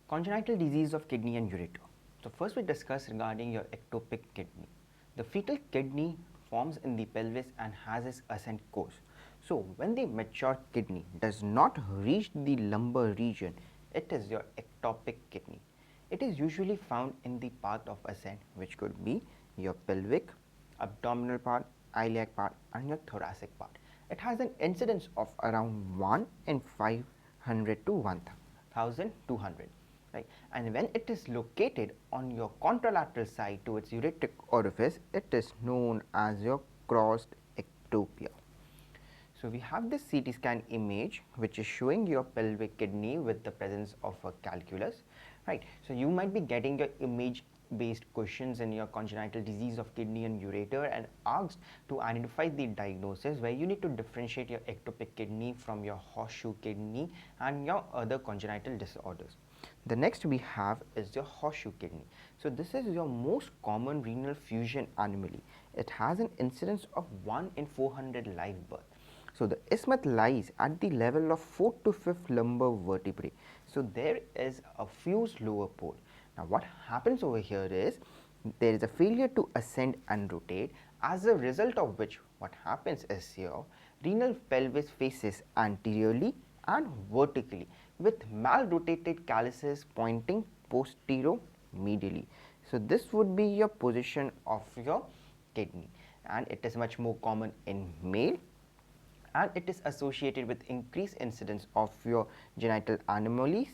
Congenital disease of kidney and ureter. So first we discuss regarding your ectopic kidney. The fetal kidney forms in the pelvis and has its ascent course. So when the mature kidney does not reach the lumbar region, it is your ectopic kidney. It is usually found in the path of ascent, which could be your pelvic, abdominal part, iliac part and your thoracic part. It has an incidence of around 1 in 500 to 1200. Right. And when it is located on your contralateral side to its ureteric orifice, it is known as your crossed ectopia. So we have this CT scan image which is showing your pelvic kidney with the presence of a calculus, right. So you might be getting your image based questions in your congenital disease of kidney and ureter and asked to identify the diagnosis, where you need to differentiate your ectopic kidney from your horseshoe kidney and your other congenital disorders. The next we have is your horseshoe kidney. So this is your most common renal fusion anomaly. It has an incidence of 1 in 400 live birth. So the isthmus lies at the level of 4th to 5th lumbar vertebrae. So there is a fused lower pole. Now what happens over here is there is a failure to ascend and rotate, as a result of which what happens is your renal pelvis faces anteriorly and vertically with malrotated calyces pointing posterior-medially. So this would be your position of your kidney, and it is much more common in male, and it is associated with increased incidence of your genital anomalies,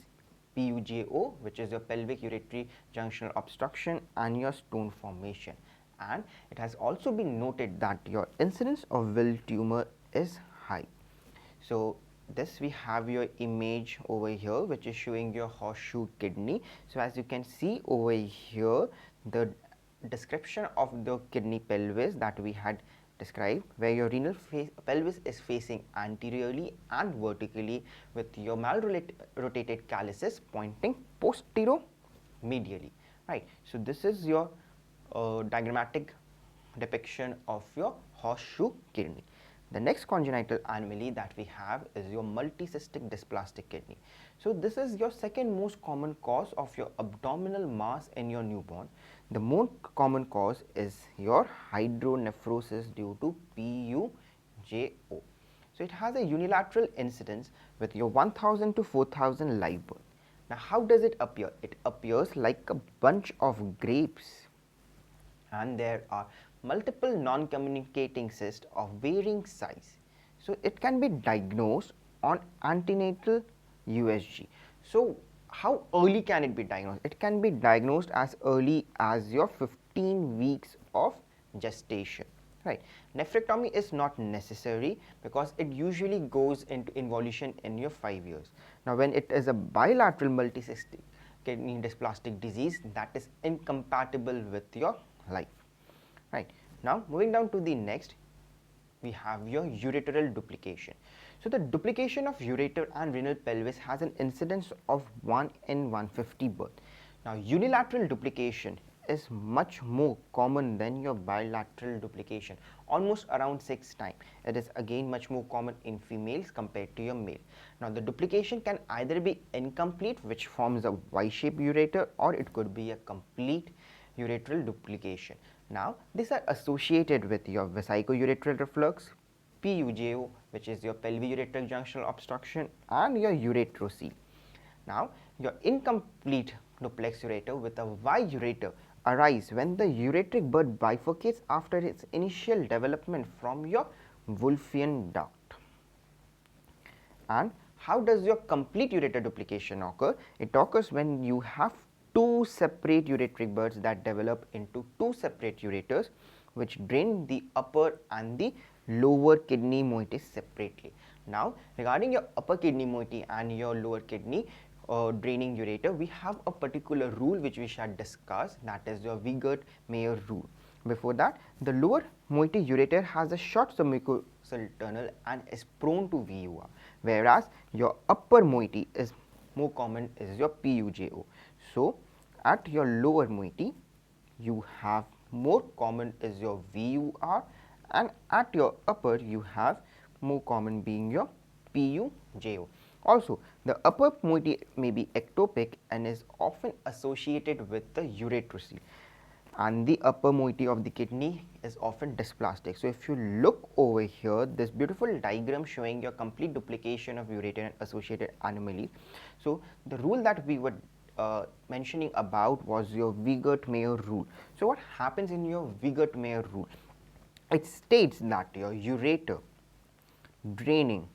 PUJO, which is your pelvic uretary junctional obstruction, and your stone formation. And it has also been noted that your incidence of Will tumor is high. So this we have your image over here which is showing your horseshoe kidney. So as you can see over here, the description of the kidney pelvis that we had described, where your renal pelvis is facing anteriorly and vertically with your malrotated calyces pointing posterior medially, right. So this is your diagrammatic depiction of your horseshoe kidney. The next congenital anomaly that we have is your multicystic dysplastic kidney. So this is your second most common cause of your abdominal mass in your newborn. The most common cause is your hydronephrosis due to PUJO. So it has a unilateral incidence with your 1000 to 4000 live birth. Now how does it appear? It appears like a bunch of grapes, and there are multiple non-communicating cysts of varying size. So it can be diagnosed on antenatal USG. So how early can it be diagnosed? It can be diagnosed as early as your 15 weeks of gestation, right. Nephrectomy is not necessary because it usually goes into involution in your 5 years. Now when it is a bilateral multicystic kidney dysplastic disease, that is incompatible with your life, right. Now moving down to the next, we have your ureteral duplication. So the duplication of ureter and renal pelvis has an incidence of 1 in 150 birth. Now unilateral duplication is much more common than your bilateral duplication, almost around 6 times. It is again much more common in females compared to your male. Now the duplication can either be incomplete, which forms a Y-shaped ureter, or it could be a complete ureteral duplication. Now these are associated with your vesicoureteral reflux, PUJO, which is your pelvic-ureteral junctional obstruction, and your ureterocele. Now your incomplete duplex ureter with a Y ureter arise when the ureteric bud bifurcates after its initial development from your Wolffian duct. And how does your complete ureter duplication occur? It occurs when you have two separate ureteric buds that develop into two separate ureters, which drain the upper and the lower kidney moiety separately. Now regarding your upper kidney moiety and your lower kidney draining ureter, we have a particular rule which we shall discuss, that is your Wiegert-Mayer rule. Before that, the lower moiety ureter has a short submucosal tunnel and is prone to VUR, whereas your upper moiety is more common is your PUJO. So at your lower moiety you have more common is your VUR, and at your upper you have more common being your PUJO. Also, the upper moiety may be ectopic and is often associated with the ureterocele, and the upper moiety of the kidney is often dysplastic. So, if you look over here, this beautiful diagram showing your complete duplication of ureter and associated anomalies. So, the rule that we were mentioning about was your Wiegert-Mayer rule. So, what happens in your Wiegert-Mayer rule? It states that your ureter draining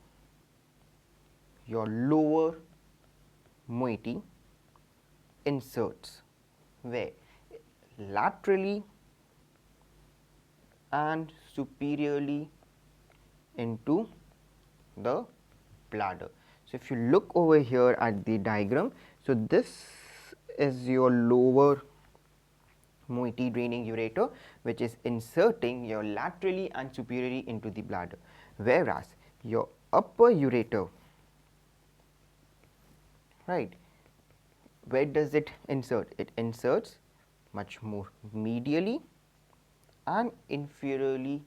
your lower moiety inserts where laterally and superiorly into the bladder. So, if you look over here at the diagram, so this is your lower moiety draining ureter, which is inserting your laterally and superiorly into the bladder, whereas your upper ureter, right, where does it insert? It inserts much more medially and inferiorly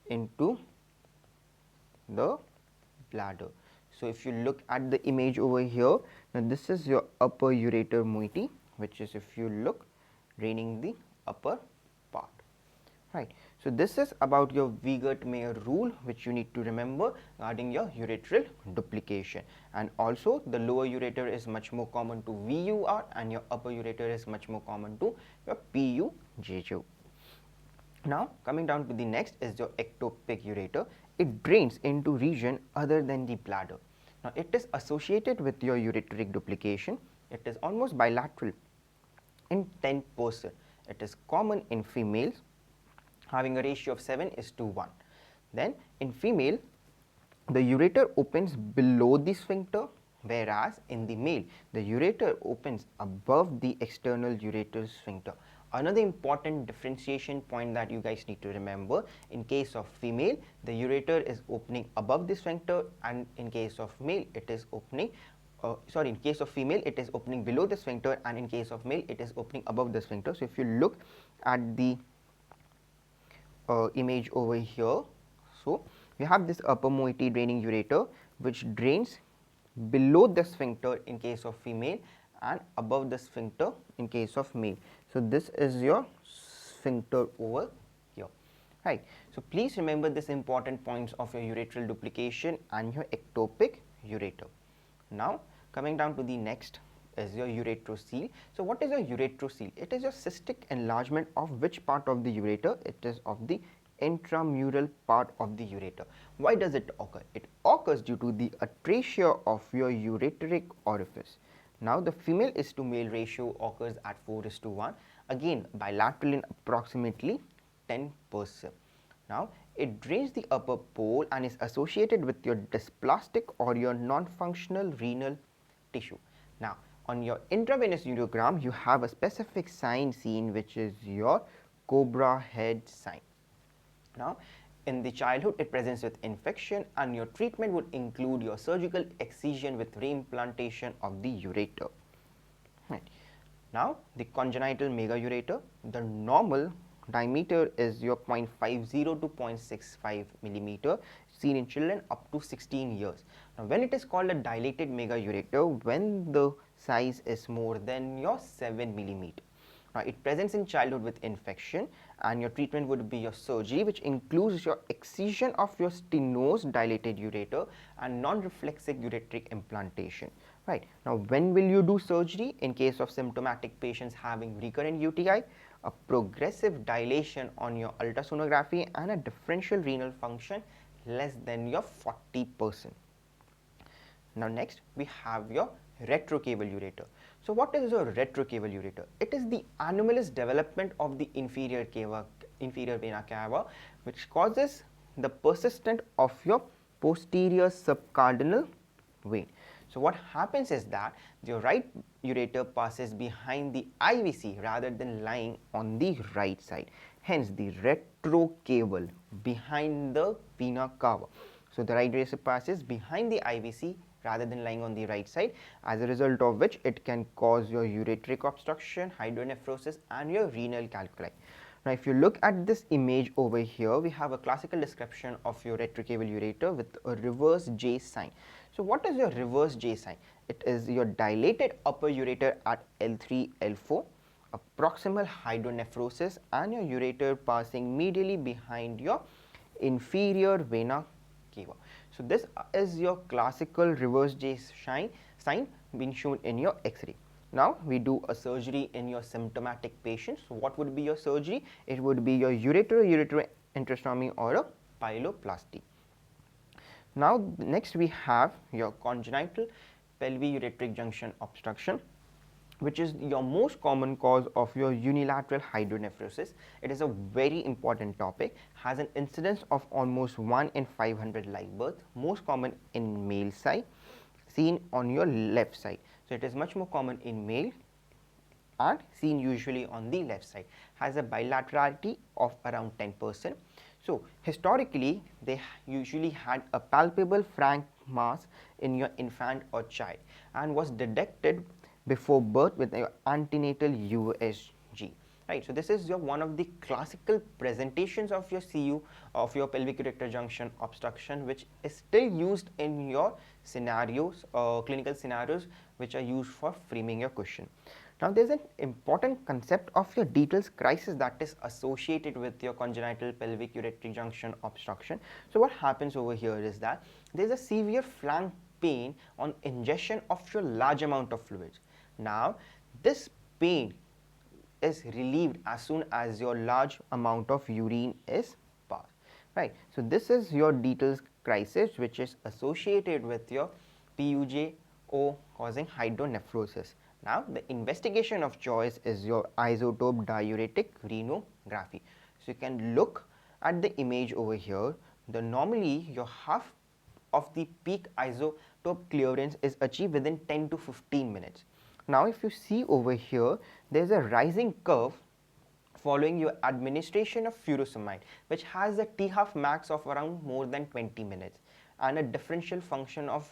into the bladder. So, if you look at the image over here, now this is your upper ureter moiety, which is, if you look, draining the upper part, right. So, this is about your Wiegert-Mayer rule, which you need to remember regarding your ureteral duplication, and also the lower ureter is much more common to VUR and your upper ureter is much more common to your PUJJ. Now, coming down to the next is your ectopic ureter. It drains into region other than the bladder. Now, it is associated with your ureteric duplication. It is almost bilateral in 10%. It is common in females, having a ratio of 7:1. Then, in female, the ureter opens below the sphincter, whereas in the male, the ureter opens above the external ureter sphincter. Another important differentiation point that you guys need to remember, in case of female, the ureter is opening above the sphincter, and in case of male, it is opening in case of female, it is opening below the sphincter, and in case of male, it is opening above the sphincter. So, if you look at the image over here, so we have this upper moiety draining ureter, which drains below the sphincter in case of female and above the sphincter in case of male. So, this is your sphincter over here, right. So, please remember this important points of your ureteral duplication and your ectopic ureter. Now, coming down to the next is your ureterocele. So, what is your ureterocele? It is your cystic enlargement of which part of the ureter? It is of the intramural part of the ureter. Why does it occur? It occurs due to the atresia of your ureteric orifice. Now, the female is to male ratio occurs at 4:1, again bilateral in approximately 10%. Now, it drains the upper pole and is associated with your dysplastic or your non-functional renal tissue. Now, on your intravenous ureogram, you have a specific sign seen, which is your cobra head sign. Now, in the childhood, it presents with infection, and your treatment would include your surgical excision with reimplantation of the ureter. Right. Now, the congenital megaureter, the normal diameter is your 0.50 to 0.65 millimeter, seen in children up to 16 years. Now, when it is called a dilated megaureter, when the size is more than your 7 millimeter. Now, it presents in childhood with infection, and your treatment would be your surgery, which includes your excision of your stenosed dilated ureter and non-reflexive ureteric implantation. Right. Now, when will you do surgery? In case of symptomatic patients having recurrent UTI, a progressive dilation on your ultrasonography, and a differential renal function less than your 40%. Now, next we have your retrocaval ureter. So, what is your retrocaval ureter? It is the anomalous development of the inferior vena cava, which causes the persistent of your posterior subcardinal vein. So, what happens is that the right ureter passes behind the IVC rather than lying on the right side. Hence, the retrocaval behind the vena cava. So, the right ureter passes behind the IVC rather than lying on the right side, as a result of which it can cause your ureteric obstruction, hydronephrosis, and your renal calculi. Now, if you look at this image over here, we have a classical description of your retrocaval ureter with a reverse J sign. So what is your reverse J sign? It is your dilated upper ureter at L3, L4, a proximal hydronephrosis, and your ureter passing medially behind your inferior vena cava. So this is your classical reverse J sign being shown in your X-ray. Now we do a surgery in your symptomatic patients. So what would be your surgery? It would be your ureteroenterostomy or a pyeloplasty. Now next we have your congenital pelvic-ureteric junction obstruction, which is your most common cause of your unilateral hydronephrosis. It is a very important topic, has an incidence of almost 1 in 500 live births, most common in male side, seen on your left side. So it is much more common in male and seen usually on the left side, has a bilaterality of around 10%. So historically they usually had a palpable frank mass in your infant or child and was detected before birth with your antenatal USG. Right, so this is your one of the classical presentations of your CU, of your pelvic ureter junction obstruction, which is still used in your scenarios, clinical scenarios, which are used for framing your question. Now there is an important concept of your Dietl's crisis that is associated with your congenital pelvic ureteric junction obstruction. So what happens over here is that there is a severe flank pain on ingestion of your large amount of fluids. Now this pain is relieved as soon as your large amount of urine is passed. Right. So this is your Dietl's crisis, which is associated with your PUJ-O causing hydronephrosis. Now the investigation of choice is your isotope diuretic renography. So you can look at the image over here. Normally your half of the peak isotope clearance is achieved within 10 to 15 minutes. Now if you see over here, there is a rising curve following your administration of furosemide, which has a T-half max of around more than 20 minutes and a differential function of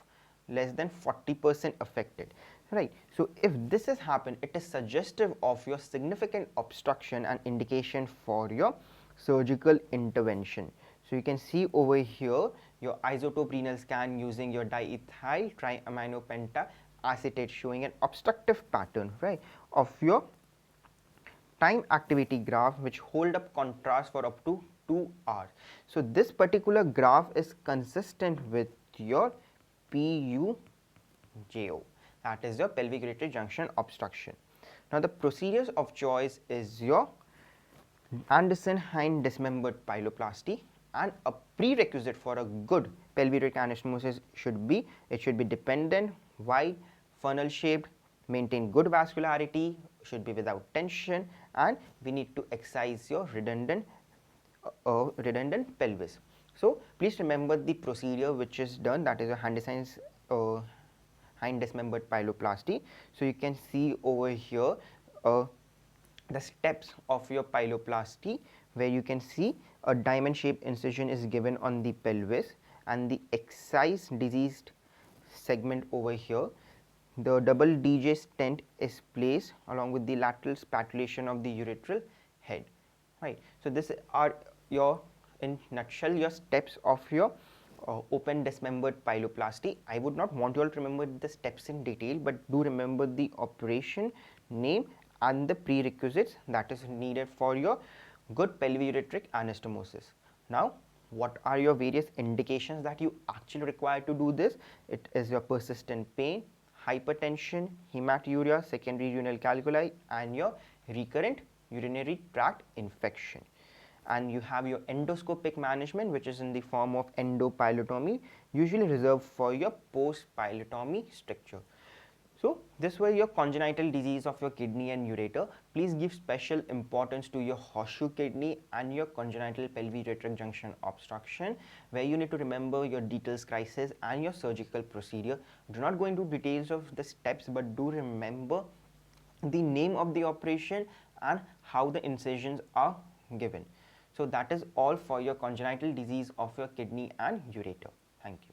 less than 40% affected. Right. So if this has happened, it is suggestive of your significant obstruction and indication for your surgical intervention. So you can see over here your isotope renal scan using your diethyl triaminopenta acetate showing an obstructive pattern, right, of your time activity graph, which hold up contrast for up to 2 hours. So this particular graph is consistent with your PUJO, that is your pelvic ureteric junction obstruction. Now the procedures of choice is your Anderson hind dismembered pyeloplasty, and a prerequisite for a good pelvic anastomosis should be dependent, wide, funnel shaped, maintain good vascularity, should be without tension, and we need to excise your redundant pelvis. So please remember the procedure which is done, that is a Anderson's hind dismembered pyeloplasty. So you can see over here the steps of your pyeloplasty, where you can see a diamond shaped incision is given on the pelvis and the excised diseased segment over here. The double DJ stent is placed along with the lateral spatulation of the ureteral head. Right. So this are your, in nutshell, your steps of your open dismembered pyeloplasty. I would not want you all to remember the steps in detail, but do remember the operation name and the prerequisites that is needed for your good pelvic-ureteric anastomosis. Now, what are your various indications that you actually require to do this? It is your persistent pain, hypertension, hematuria, secondary renal calculi, and your recurrent urinary tract infection. And you have your endoscopic management, which is in the form of endopylotomy, usually reserved for your post-pylotomy stricture. So this were your congenital disease of your kidney and ureter. Please give special importance to your horseshoe kidney and your congenital pelvic ureteric junction obstruction, where you need to remember your Dietl's crisis and your surgical procedure. Do not go into details of the steps, but do remember the name of the operation and how the incisions are given. So that is all for your congenital disease of your kidney and ureter. Thank you.